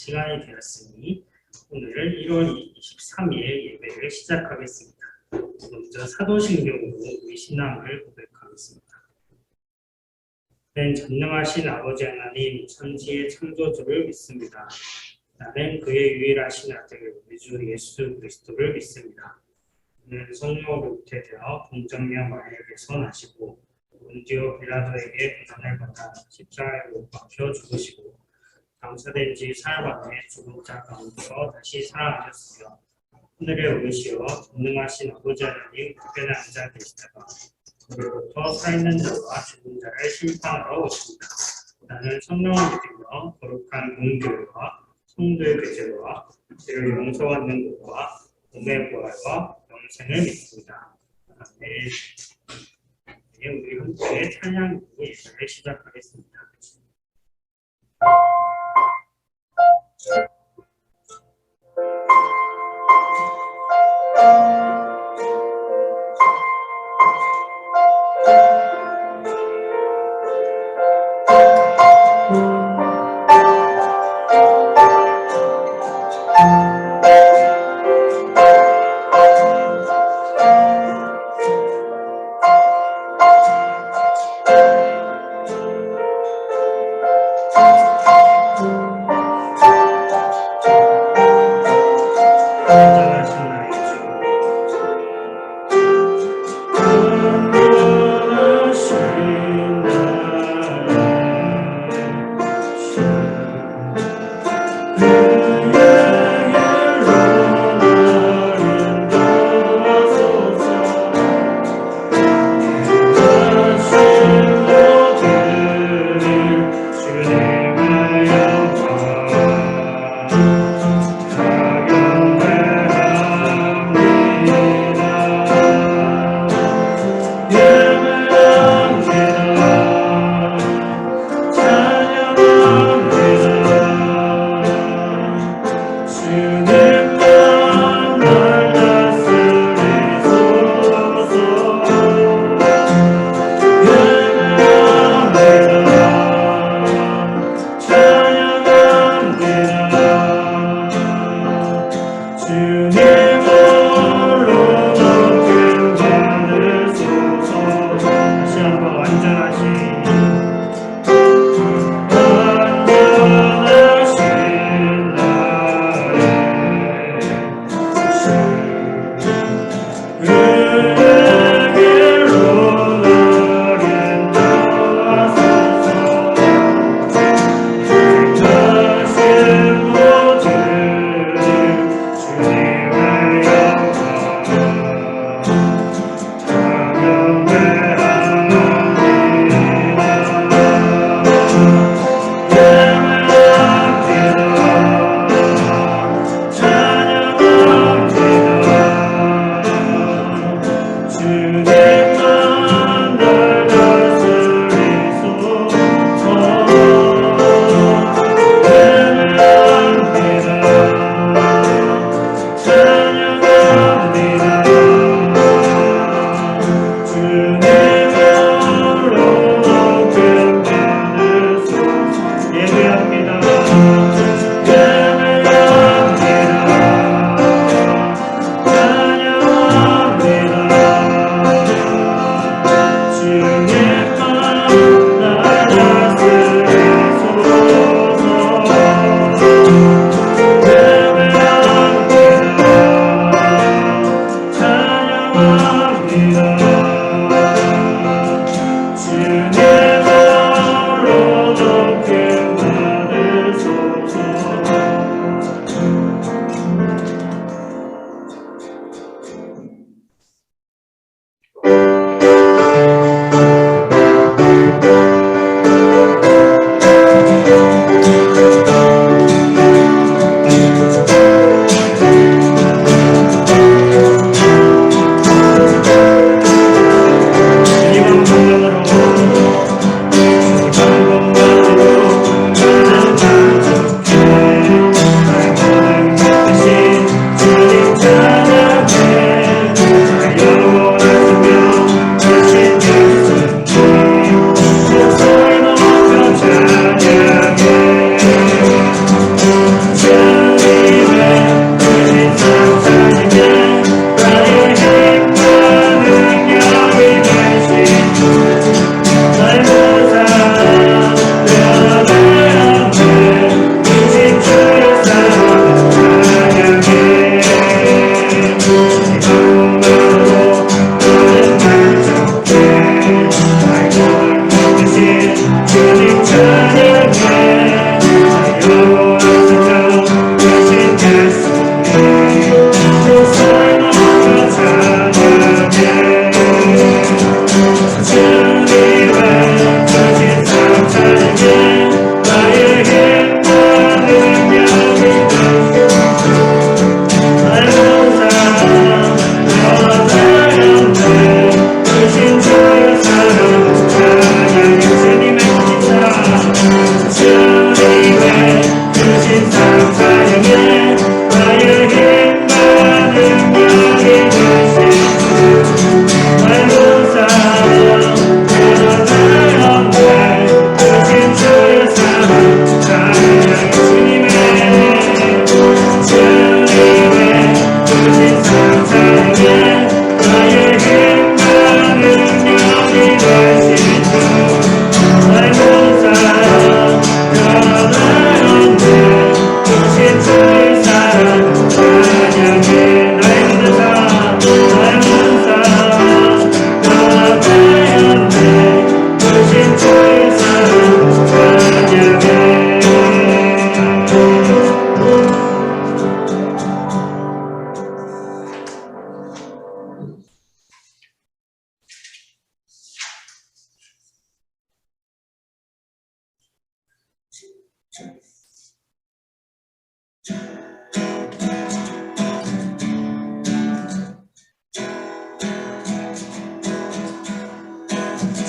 시간이 되었으니 오늘 1월 23일 예배를 시작하겠습니다. 먼저 사도신경으로 우리 신앙을 고백하겠습니다. 나는 전능하신 아버지 하나님 천지의 창조주를 믿습니다. 나는 그의 유일하신 아들 우리 주 예수 그리스도를 믿습니다. 그는 성령으로 잉태되어 공정령 마리아에게서 나시고 본디오 빌라도에게 고난을 받아 십자가에 못 박혀 죽으시고 장사된 지 사흘 만에 죽은 자 가운데서 다시 살아나셨으며 하늘에 오르시어 전능하신 아버지 하나님 우편에 앉아 계시다가 그로부터 살아있는 자와 죽은 자를 심판하러 오십니다. 나는 성령을 믿으며 거룩한 공교회와 성도의 교제와 죄를 용서받는 것과 몸의 부활과 영생을 믿습니다. 아멘. 네, 우리 함께 찬양으로 예배를 시작하겠습니다.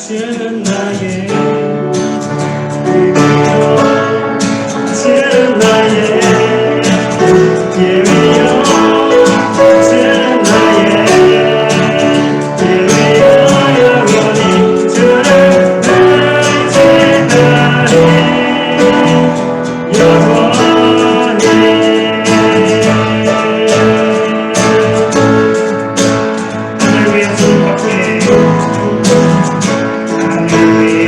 주는 나의 주는 나의 예외요 주는 나의 예외요 영원히 주를 의지하리 영원히 하늘 위에 주밖에 하늘 위에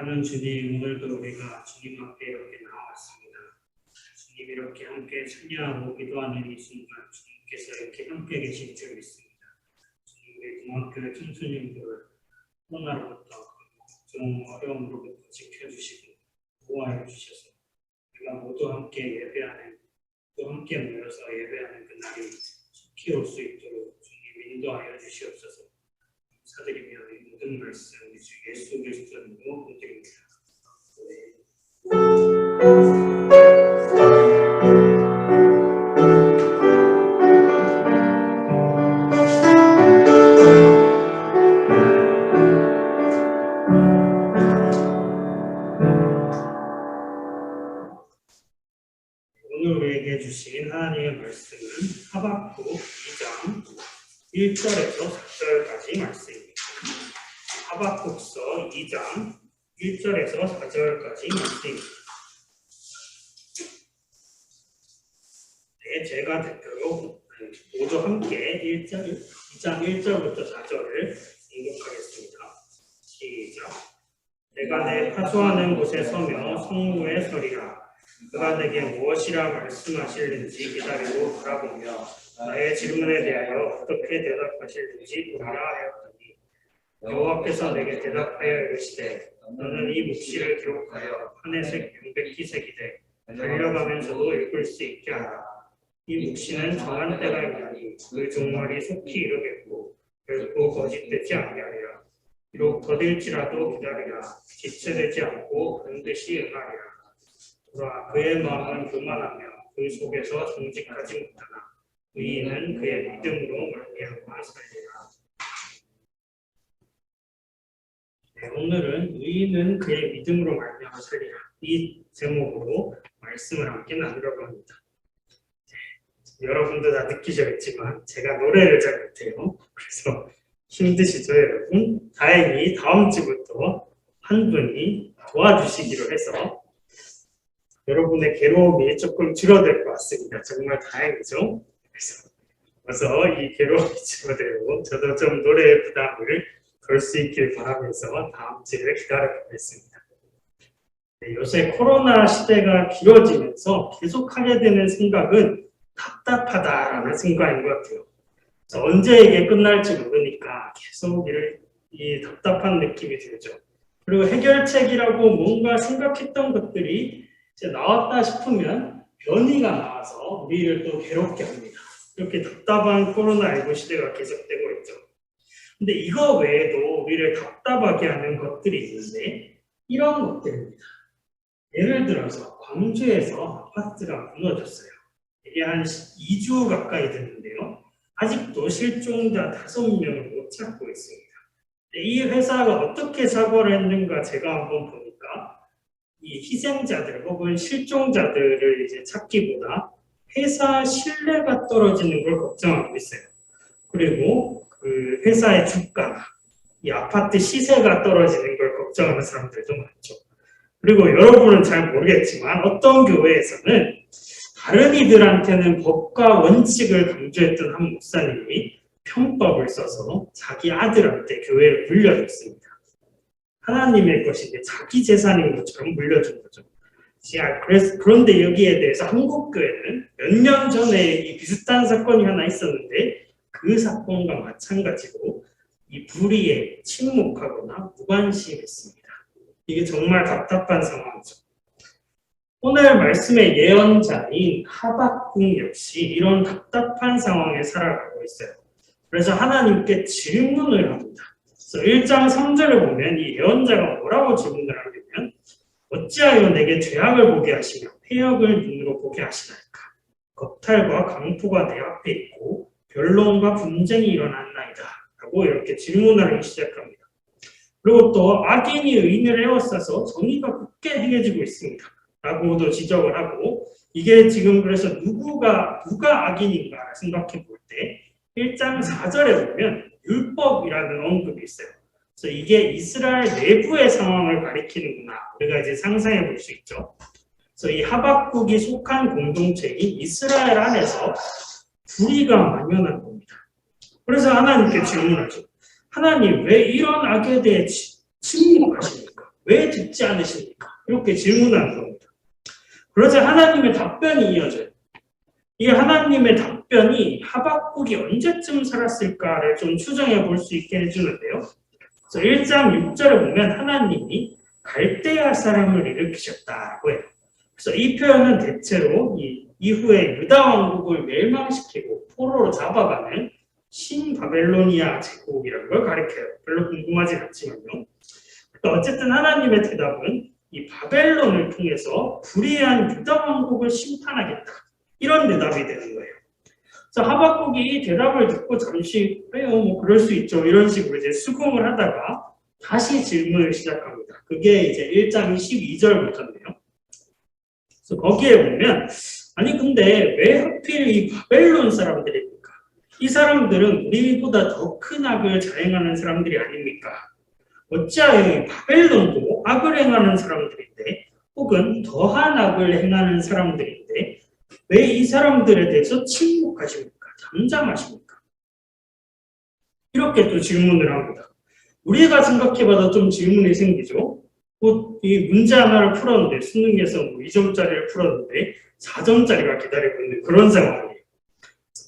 사랑하는 주님, 오늘도 우리가 주님 앞에 이렇게 나왔습니다. 주님 이렇게 함께 찬양하고 기도하는 이 순간 주님께서 이렇게 함께 계신 줄 믿습니다. 주님 우리 고맙게 청소년들 코로나로부터 좀 어려움으로부터 지켜주시고 보호하여 주셔서 우리가 모두 함께 예배하는 또 함께 모여서 예배하는 그날이 속히 올 수 있도록 주님 인도하여 주시옵소서. 감사드리며 이 모든 말씀 주 예수 그리스도로 드립니다. 오늘 우리에게 주신 하나님의 말씀은 하박국 2장 1절에서 4절까지 말씀입니다. 하박국서 2장 1절에서 4절까지 말씀입니다. 네, 제가 대표로 모두 함께 2장 1절부터 4절을 읽도록하겠습니다. 시작. 내가 내 파수하는 곳에 서며 성무에 서리라. 그가 내게 무엇이라 말씀하실는지 기다리고 바라보며 나의 질문에 대하여 어떻게 대답하실는지 보리라 하였더니 여호와께서 내게 대답하여 이르시되 너는 이 묵시를 기록하여 하늘색 명백히 새기되 달려가면서도 읽을 수 있게 하라. 이 묵시는 정한 때가 있나니 그 종말이 속히 이르겠고 결코 거짓되지 아니하리라. 비록 더딜지라도 기다리라. 지체되지 않고 반드시 응하리라. 돌아 그의 마음은 교만하며 그 속에서 정직하지 못하나 의인은 그의 믿음으로 말미암아 살리라. 네, 오늘은 의인은 그의 믿음으로 말미암아 살리라 이 제목으로 말씀을 함께 나누려고 합니다. 네, 여러분도 다 느끼셨겠지만 제가 노래를 잘 못해요. 그래서 힘드시죠 여러분? 다행히 다음 주부터 한 분이 도와주시기로 해서 여러분의 괴로움이 조금 줄어들 것 같습니다. 정말 다행이죠? 그래서 어서 이 괴로움이 줄어들고 저도 좀 노래의 부담을 덜 수 있길 바라면서 다음 주를 기다려보겠습니다. 네, 요새 코로나 시대가 길어지면서 계속하게 되는 생각은 답답하다라는 생각인 것 같아요. 언제 이게 끝날지 모르니까 계속 이 답답한 느낌이 들죠. 그리고 해결책이라고 뭔가 생각했던 것들이 이제 나왔다 싶으면 변이가 나와서 우리를 또 괴롭게 합니다. 이렇게 답답한 코로나19 시대가 계속되고 있죠. 근데 이거 외에도 우리를 답답하게 하는 것들이 있는데 이런 것들입니다. 예를 들어서 광주에서 아파트가 무너졌어요. 이게 한 2주 가까이 됐는데요. 아직도 실종자 5명을 못 찾고 있습니다. 이 회사가 어떻게 사고를 했는가 제가 한번 보니까 이 희생자들 혹은 실종자들을 이제 찾기보다 회사 신뢰가 떨어지는 걸 걱정하고 있어요. 그리고 그 회사의 주가나 이 아파트 시세가 떨어지는 걸 걱정하는 사람들도 많죠. 그리고 여러분은 잘 모르겠지만 어떤 교회에서는 다른 이들한테는 법과 원칙을 강조했던 한 목사님이 편법을 써서 자기 아들한테 교회를 물려줬습니다. 하나님의 것인데 자기 재산인 것처럼 물려준 거죠. 그런데 여기에 대해서 한국교회는 몇 년 전에 이 비슷한 사건이 하나 있었는데 그 사건과 마찬가지로 이 불의에 침묵하거나 무관심했습니다. 이게 정말 답답한 상황이죠. 오늘 말씀의 예언자인 하박국 역시 이런 답답한 상황에 살아가고 있어요. 그래서 하나님께 질문을 합니다. 그래서 1장 3절을 보면 이 예언자가 뭐라고 질문을 하냐면 어찌하여 내게 죄악을 보게 하시며 폐역을 눈으로 보게 하시나이까. 겁탈과 강포가 내 앞에 있고 변론과 분쟁이 일어났나이다. 라고 이렇게 질문을 하기 시작합니다. 그리고 또 악인이 의인을 에워싸서 정의가 굳게 행해지고 있습니다. 라고도 지적을 하고 이게 지금 그래서 누가 악인인가 생각해 볼 때 1장 4절에 보면 율법이라는 언급이 있어요. 그래서 이게 이스라엘 내부의 상황을 가리키는구나. 우리가 이제 상상해 볼 수 있죠. 그래서 이 하박국이 속한 공동체인 이스라엘 안에서 불의가 만연한 겁니다. 그래서 하나님께 질문하죠. 하나님 왜 이런 악에 대해 침묵하십니까? 왜 듣지 않으십니까? 이렇게 질문하는 겁니다. 그러자 하나님의 답변이 이어져요. 이 하나님의 답변이 하박국이 언제쯤 살았을까를 좀 추정해 볼 수 있게 해주는데요. 그래서 1장 6절에 보면 하나님이 갈대아 사람을 일으키셨다고 해요. 그래서 이 표현은 대체로 이후에 유다 왕국을 멸망시키고 포로로 잡아가는 신바벨로니아 제국이라는 걸 가리켜요. 별로 궁금하진 않지만요. 어쨌든 하나님의 대답은 이 바벨론을 통해서 불의한 유다 왕국을 심판하겠다. 이런 대답이 되는 거예요. 그래서 하박국이 이 대답을 듣고 잠시 뭐 그럴 수 있죠. 이런 식으로 이제 수긍을 하다가 다시 질문을 시작합니다. 그게 이제 1장 12절부터인데요. 그래서 거기에 보면 아니 근데 왜 하필 이 바벨론 사람들입니까? 이 사람들은 우리보다 더 큰 악을 자행하는 사람들이 아닙니까? 어찌하여 이 바벨론도 악을 행하는 사람들인데 혹은 더한 악을 행하는 사람들인데 왜 이 사람들에 대해서 침묵하십니까? 잠잠하십니까? 이렇게 또 질문을 합니다. 우리가 생각해봐도 좀 질문이 생기죠. 이 문제 하나를 풀었는데 수능에서 2점짜리를 풀었는데 4점짜리가 기다리고 있는 그런 상황이에요.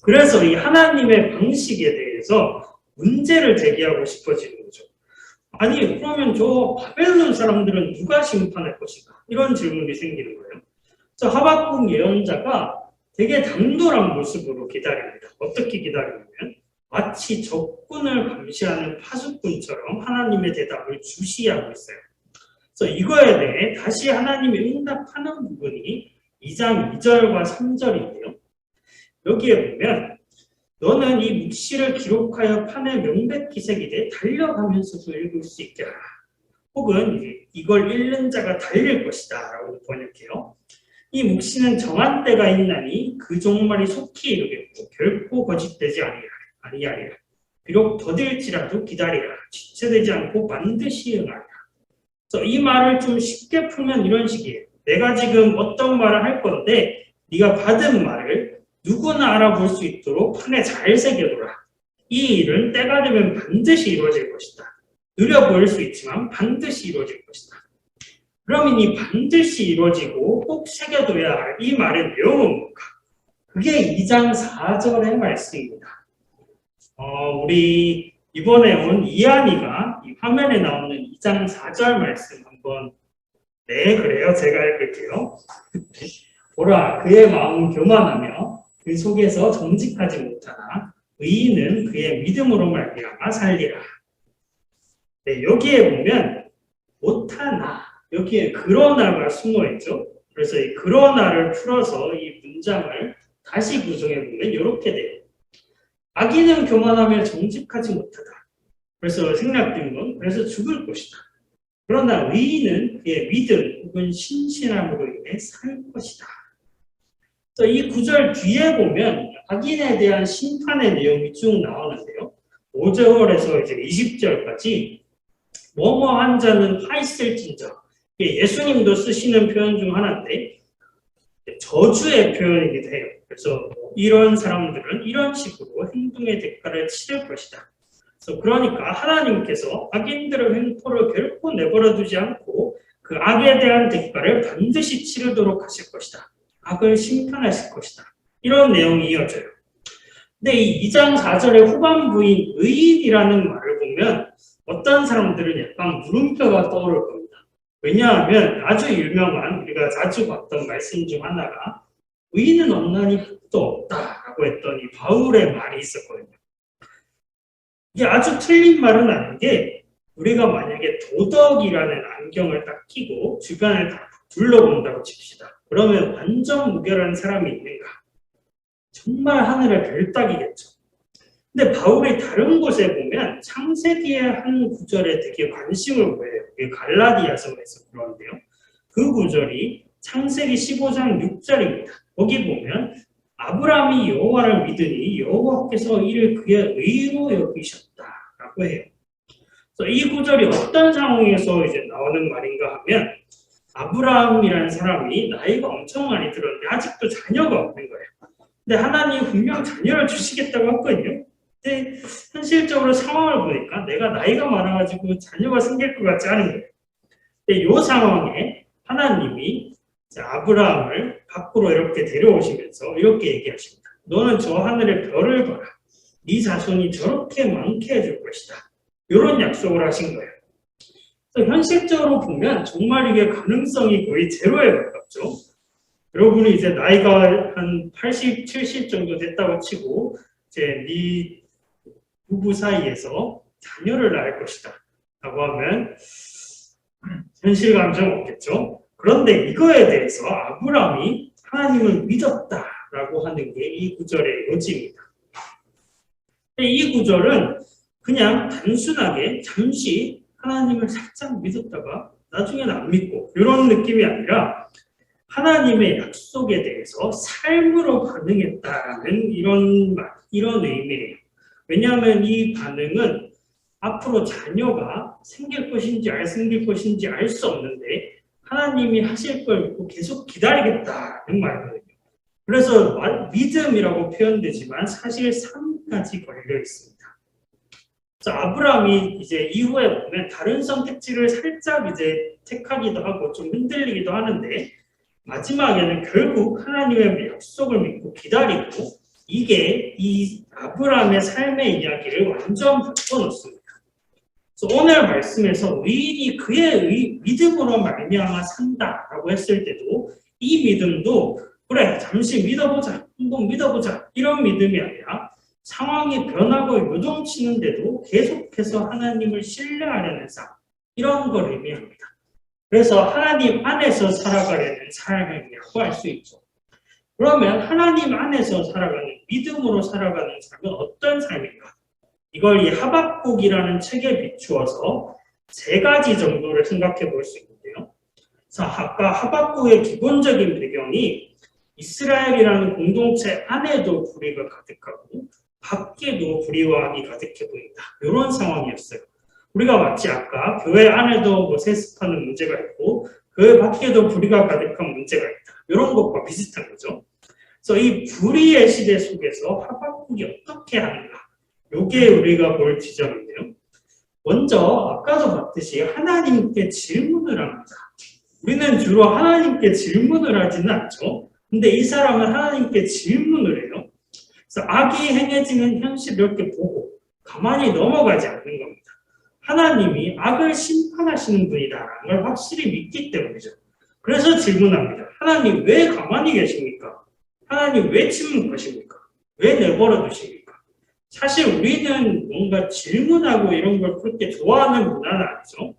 그래서 이 하나님의 방식에 대해서 문제를 제기하고 싶어지는 거죠. 아니 그러면 저 바벨론 사람들은 누가 심판할 것인가? 이런 질문이 생기는 거예요. 그래서 하박국 예언자가 되게 당돌한 모습으로 기다립니다. 어떻게 기다리냐면 마치 적군을 감시하는 파수꾼처럼 하나님의 대답을 주시하고 있어요. 그래서 이거에 대해 다시 하나님이 응답하는 부분이 2장 2절과 3절인데요. 여기에 보면 너는 이 묵시를 기록하여 판에 명백히 새기되 달려가면서도 읽을 수 있게 하라. 혹은 이걸 읽는 자가 달릴 것이다 라고 번역해요. 이 묵시는 정한 때가 있나니 그 종말이 속히 이르겠고 결코 거짓되지 아니하리라. 비록 더딜지라도 기다리라. 지체되지 않고 반드시 응하리라. 그래서 이 말을 좀 쉽게 풀면 이런 식이에요. 내가 지금 어떤 말을 할 건데 네가 받은 말을 누구나 알아볼 수 있도록 판에 잘 새겨둬라. 이 일은 때가 되면 반드시 이루어질 것이다. 느려 보일 수 있지만 반드시 이루어질 것이다. 그러면 이 반드시 이루어지고 꼭 새겨둬야 할 이 말의 내용은 뭔가? 그게 2장 4절의 말씀입니다. 우리 이번에 온 이한이가 이 화면에 나오는 2장 4절 말씀 한번 그래요. 제가 읽을게요. 보라, 그의 마음은 교만하며 그 속에서 정직하지 못하나 의인은 그의 믿음으로 말미암아 살리라. 여기에 보면 못하나 여기에 그러나가 숨어있죠. 그래서 이 그러나를 풀어서 이 문장을 다시 구성해 보면 이렇게 돼요. 악인은 교만하며 정직하지 못하다. 그래서 생략된 건 그래서 죽을 것이다. 그러나 의인은 그의 믿음 혹은 신실함으로 인해 살 것이다. 이 구절 뒤에 보면 악인에 대한 심판의 내용이 쭉 나오는데요. 5절에서 이제 20절까지 뭐뭐한 자는 화 있을진저, 예수님도 쓰시는 표현 중 하나인데 저주의 표현이기도 해요. 그래서 이런 사람들은 이런 식으로 행동의 대가를 치를 것이다. 그러니까 하나님께서 악인들의 횡포를 결코 내버려 두지 않고 그 악에 대한 대가를 반드시 치르도록 하실 것이다. 악을 심판하실 것이다. 이런 내용이 이어져요. 근데 이 2장 4절의 후반부인 의인이라는 말을 보면 어떤 사람들은 약간 물음표가 떠오를 겁니다. 왜냐하면 아주 유명한 우리가 자주 봤던 말씀 중 하나가 의인은 없나니 흙도 없다라고 했던 이 바울의 말이 있었거든요. 이게 아주 틀린 말은 아닌 게 우리가 만약에 도덕이라는 안경을 딱 끼고 주변을 다 둘러본다고 칩시다. 그러면 완전 무결한 사람이 있는가? 정말 하늘의 별따기겠죠. 근데 바울이 다른 곳에 보면 창세기의 한 구절에 되게 관심을 보여요. 갈라디아서에서 그런데요. 그 구절이 창세기 15장 6절입니다. 거기 보면 아브라함이 여호와를 믿으니 여호와께서 이를 그의 의로 여기셨다라고 해요. 그래서 이 구절이 어떤 상황에서 이제 나오는 말인가 하면 아브라함이라는 사람이 나이가 엄청 많이 들었는데 아직도 자녀가 없는 거예요. 근데 하나님이 분명 자녀를 주시겠다고 했거든요. 근데 현실적으로 상황을 보니까 내가 나이가 많아가지고 자녀가 생길 것 같지 않은 거예요. 근데 이 상황에 하나님이 이제 아브라함을 밖으로 이렇게 데려오시면서 이렇게 얘기하십니다. 너는 저 하늘의 별을 봐라. 네 자손이 저렇게 많게 해줄 것이다. 이런 약속을 하신 거예요. 현실적으로 보면 정말 이게 가능성이 거의 제로에 가깝죠. 여러분이 이제 나이가 한 80, 70 정도 됐다고 치고 이제 네 부부 사이에서 자녀를 낳을 것이다 라고 하면 현실 감정 없겠죠. 그런데 이거에 대해서 아브라함이 하나님을 믿었다라고 하는 게 이 구절의 요지입니다. 이 구절은 그냥 단순하게 잠시 하나님을 살짝 믿었다가 나중에는 안 믿고 이런 느낌이 아니라 하나님의 약속에 대해서 삶으로 반응했다라는 이런 의미예요. 왜냐하면 이 반응은 앞으로 자녀가 생길 것인지 안 생길 것인지 알 수 없는데 하나님이 하실 걸 믿고 계속 기다리겠다는 말이거든요. 그래서 믿음이라고 표현되지만 사실 삶까지 걸려 있습니다. 그래서 아브라함이 이제 이후에 보면 다른 선택지를 살짝 이제 택하기도 하고 좀 흔들리기도 하는데 마지막에는 결국 하나님의 약속을 믿고 기다리고 이게 이 아브라함의 삶의 이야기를 완전 바꿔놓습니다. 그래서 오늘 말씀에서 의인이 그의 믿음으로 말미암아 산다라고 했을 때도 이 믿음도 그래 잠시 믿어보자 한번 믿어보자 이런 믿음이 아니라 상황이 변하고 요동치는데도 계속해서 하나님을 신뢰하려는 삶 이런 걸 의미합니다. 그래서 하나님 안에서 살아가려는 삶이라고 할 수 있죠. 그러면 하나님 안에서 살아가는 믿음으로 살아가는 삶은 어떤 삶인가? 이걸 이 하박국이라는 책에 비추어서 3가지 정도를 생각해 볼 수 있는데요. 자, 아까 하박국의 기본적인 배경이 이스라엘이라는 공동체 안에도 불의가 가득하고 밖에도 불의와 악이 가득해 보인다. 이런 상황이었어요. 우리가 마치 아까 교회 안에도 뭐 세습하는 문제가 있고 교회 밖에도 불의가 가득한 문제가 있다. 이런 것과 비슷한 거죠. 그래서 이 불의의 시대 속에서 하박국이 어떻게 하는가? 이게 우리가 볼 지점인데요. 먼저 아까도 봤듯이 하나님께 질문을 합니다. 우리는 주로 하나님께 질문을 하지는 않죠. 근데 이 사람은 하나님께 질문을 해요. 그래서 악이 행해지는 현실을 이렇게 보고 가만히 넘어가지 않는 겁니다. 하나님이 악을 심판하시는 분이다라는 걸 확실히 믿기 때문이죠. 그래서 질문합니다. 하나님 왜 가만히 계십니까? 하나님 왜 침묵하십니까? 왜 내버려 두십니까? 사실 우리는 뭔가 질문하고 이런 걸 그렇게 좋아하는 문화는 아니죠.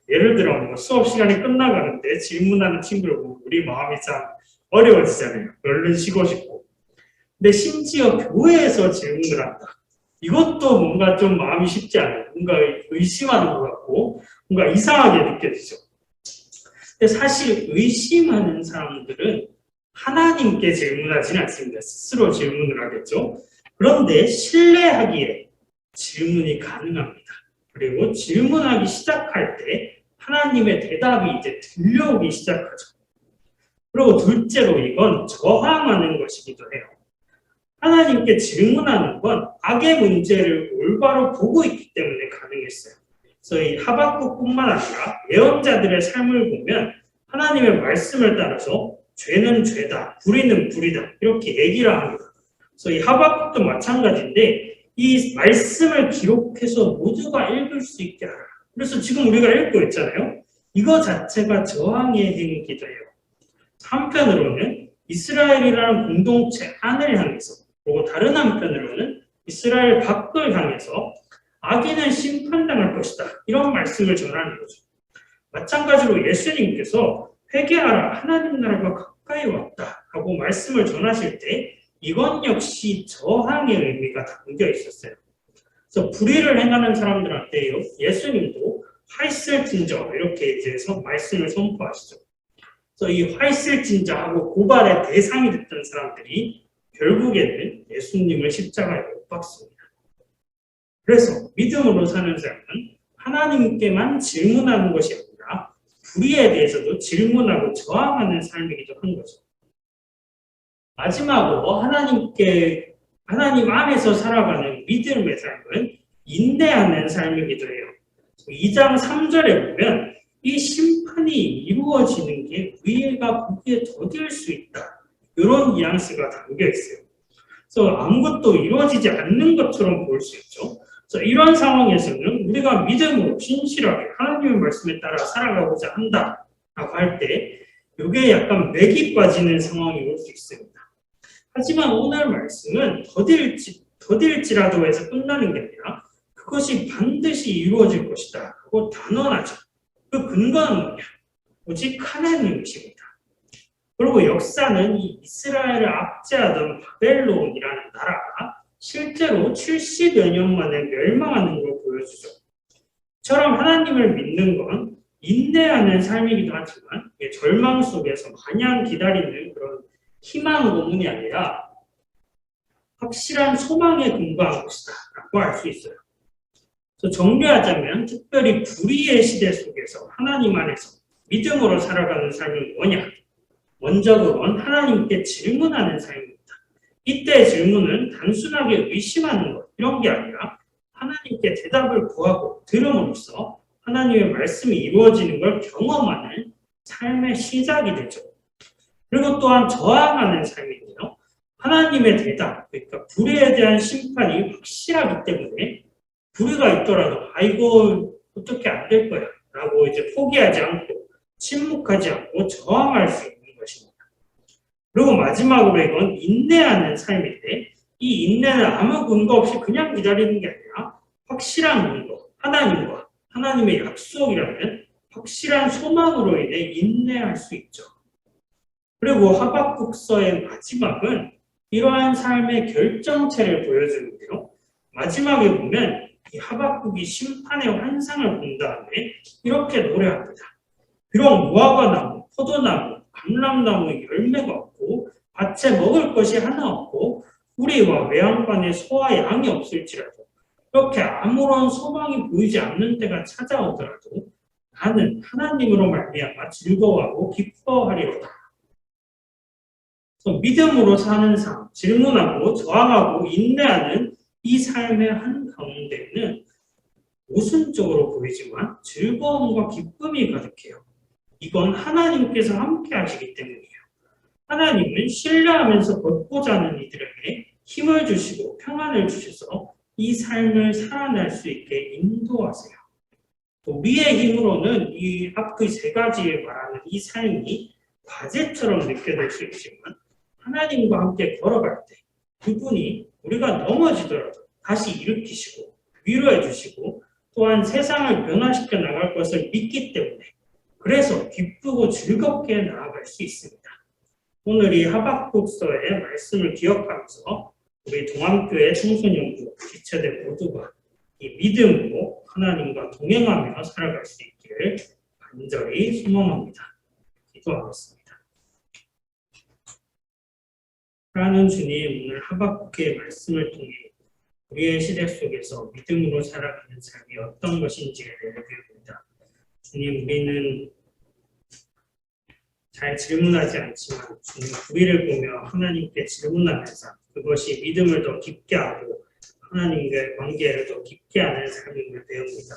예를 들어 뭐 수업 시간이 끝나가는데 질문하는 친구를 보면 우리 마음이 참 어려워지잖아요. 얼른 쉬고 싶고. 근데 심지어 교회에서 질문을 한다. 이것도 뭔가 좀 마음이 쉽지 않아요. 뭔가 의심하는 것 같고 뭔가 이상하게 느껴지죠. 근데 사실 의심하는 사람들은 하나님께 질문하지는 않습니다. 스스로 질문을 하겠죠. 그런데 신뢰하기에 질문이 가능합니다. 그리고 질문하기 시작할 때 하나님의 대답이 이제 들려오기 시작하죠. 그리고 둘째로 이건 저항하는 것이기도 해요. 하나님께 질문하는 건 악의 문제를 올바로 보고 있기 때문에 가능했어요. 그래서 이 하박국뿐만 아니라 예언자들의 삶을 보면 하나님의 말씀을 따라서 죄는 죄다, 불의는 불이다 이렇게 얘기를 합니다. 그래서 이 하박국도 마찬가지인데 이 말씀을 기록해서 모두가 읽을 수 있게 하라. 그래서 지금 우리가 읽고 있잖아요. 이거 자체가 저항의 행위이기도 해요. 한편으로는 이스라엘이라는 공동체 안을 향해서 그리고 다른 한편으로는 이스라엘 밖을 향해서 악인은 심판당할 것이다. 이런 말씀을 전하는 거죠. 마찬가지로 예수님께서 회개하라 하나님 나라가 가까이 왔다 하고 말씀을 전하실 때 이건 역시 저항의 의미가 담겨 있었어요. 그래서 불의를 행하는 사람들한테 예수님도 화있을진저 이렇게 이제 말씀을 선포하시죠. 그래서 이 화있을진저하고 고발의 대상이 됐던 사람들이 결국에는 예수님을 십자가에 못 박습니다. 그래서 믿음으로 사는 삶은 하나님께만 질문하는 것이 아니라 불의에 대해서도 질문하고 저항하는 삶이기도 한 거죠. 마지막으로 하나님 안에서 살아가는 믿음의 삶은 인내하는 삶이기도 해요. 2장 3절에 보면 이 심판이 이루어지는 게 우리가 보기에 더딜 수 있다. 이런 뉘앙스가 담겨 있어요. 그래서 아무것도 이루어지지 않는 것처럼 볼 수 있죠. 그래서 이런 상황에서는 우리가 믿음으로 신실하게 하나님의 말씀에 따라 살아가고자 한다라고 할 때 이게 약간 맥이 빠지는 상황이 올 수 있습니다. 하지만 오늘 말씀은 더딜지라도 해서 끝나는 게 아니라 그것이 반드시 이루어질 것이다. 그거 단언하죠. 그 근거는 뭐냐? 오직 하나님이십니다. 그리고 역사는 이 이스라엘을 압제하던 바벨론이라는 나라가 실제로 70여 년 만에 멸망하는 걸 보여주죠. 처럼 하나님을 믿는 건 인내하는 삶이기도 하지만 절망 속에서 마냥 기다리는 그런 희망 고문이 아니라 확실한 소망에 근거한 것이다 라고 할 수 있어요. 그래서 정리하자면 특별히 불의의 시대 속에서 하나님 안에서 믿음으로 살아가는 삶은 뭐냐? 먼저 그건 하나님께 질문하는 삶입니다. 이때 질문은 단순하게 의심하는 것 이런 게 아니라 하나님께 대답을 구하고 들음으로써 하나님의 말씀이 이루어지는 걸 경험하는 삶의 시작이 되죠. 그리고 또한 저항하는 삶인데요. 하나님의 대답, 그러니까 불의에 대한 심판이 확실하기 때문에 불의가 있더라도 이거 어떻게 안 될 거야 라고 이제 포기하지 않고 침묵하지 않고 저항할 수 있는 것입니다. 그리고 마지막으로 이건 인내하는 삶인데 이 인내는 아무 근거 없이 그냥 기다리는 게 아니라 확실한 근거, 하나님과 하나님의 약속이라는 확실한 소망으로 인해 인내할 수 있죠. 그리고 하박국서의 마지막은 이러한 삶의 결정체를 보여주는데요. 마지막에 보면 이 하박국이 심판의 환상을 본 다음에 이렇게 노래합니다. 비록 무화과 나무, 포도나무, 감람나무에 열매가 없고 밭에 먹을 것이 하나 없고 우리와 외양간에 소와 양이 없을지라도 이렇게 아무런 소망이 보이지 않는 때가 찾아오더라도 나는 하나님으로 말미암아 즐거워하고 기뻐하리로다. 그래서 믿음으로 사는 삶, 질문하고 저항하고 인내하는 이 삶의 한가운데는 모순적으로 보이지만 즐거움과 기쁨이 가득해요. 이건 하나님께서 함께 하시기 때문이에요. 하나님은 신뢰하면서 걷고자 하는 이들에게 힘을 주시고 평안을 주셔서 이 삶을 살아낼 수 있게 인도하세요. 우리의 힘으로는 이 앞의 세 가지에 말하는 이 삶이 과제처럼 느껴질 수 있지만 하나님과 함께 걸어갈 때 그분이 우리가 넘어지더라도 다시 일으키시고 위로해 주시고 또한 세상을 변화시켜 나갈 것을 믿기 때문에 그래서 기쁘고 즐겁게 나아갈 수 있습니다. 오늘 이 하박국서의 말씀을 기억하면서 우리 동암교회 청소년부, 지체대 모두가 이 믿음으로 하나님과 동행하며 살아갈 수 있기를 간절히 소망합니다. 기도하겠습니다. 사랑하는 주님, 오늘 하박국의 말씀을 통해 우리의 시대 속에서 믿음으로 살아가는 삶이 어떤 것인지를 배웁니다. 주님, 우리는 잘 질문하지 않지만 주님 불의를 보며 하나님께 질문하면서 그것이 믿음을 더 깊게 하고 하나님과의 관계를 더 깊게 하는 삶임을 배웁니다.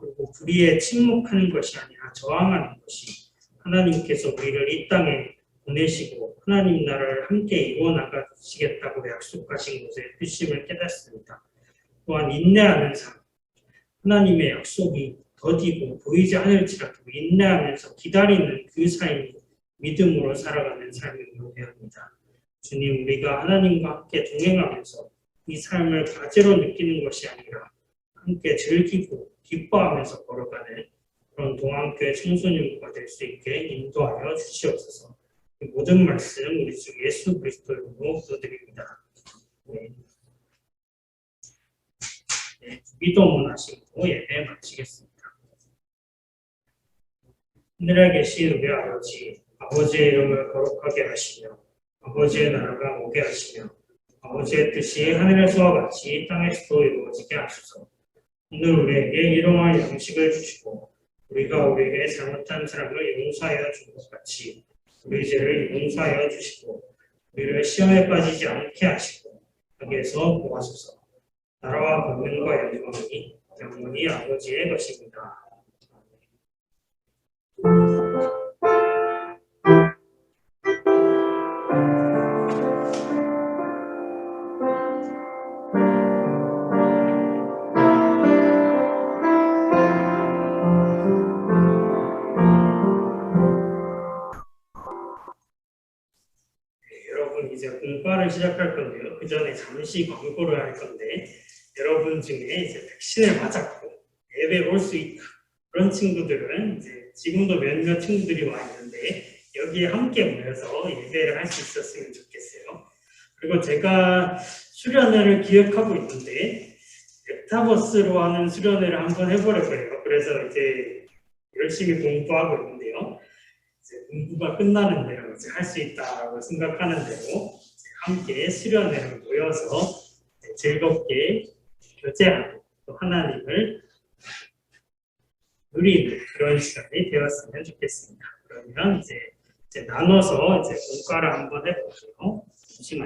그리고 불의에 침묵하는 것이 아니라 저항하는 것이 하나님께서 우리를 이 땅에 보내시고 하나님 나라를 함께 이루어나가시겠다고 약속하신 것의 뜻임을 깨닫습니다. 또한 인내하는 삶, 하나님의 약속이 더디고 보이지 않을지라도 인내하면서 기다리는 그 삶이 믿음으로 살아가는 삶임을 배웁니다. 주님, 우리가 하나님과 함께 동행하면서 이 삶을 과제로 느끼는 것이 아니라 함께 즐기고 기뻐하면서 걸어가는 그런 동암교회 청소년부가 될 수 있게 인도하여 주시옵소서. 모든 말씀 우리 주 예수 그리스도 이름으로 기도드립니다. 네. 기도문 하시고 예배 마치겠습니다. 하늘에 계신 우리 아버지, 아버지의 이름을 거룩하게 하시며 아버지의 나라가 오게 하시며 아버지의 뜻이 하늘에서와 같이 땅에서도 이루어지게 하소서. 오늘 우리에게 일용할 양식을 주시고 우리가 우리에게 잘못한 사람을 용서하여 준 것 같이 우리 죄를 용서하여 주시고 우리를 시험에 빠지지 않게 하시고 악에서 구하소서. 나라와 권능과 영광이 영원히 아버지의 것입니다. 공부를 시작할 건데요. 그 전에 잠시 광고를 할 건데 여러분 중에 이제 백신을 맞았고 예배 올 수 있다 그런 친구들은 이제 지금도 몇몇 친구들이 와 있는데 여기에 함께 모여서 예배를 할 수 있었으면 좋겠어요. 그리고 제가 수련회를 기획하고 있는데 메타버스로 하는 수련회를 한번 해보려고요. 그래서 이제 열심히 공부하고 있는데요. 이제 공부가 끝나는 대로 이제 할 수 있다고 생각하는 대로 함께 수련회를 모여서 즐겁게 교제하고 또 하나님을 누리는 그런 시간이 되었으면 좋겠습니다. 그러면 이제 나눠서 이제 공과를 한번 해볼게요. 잠시만요.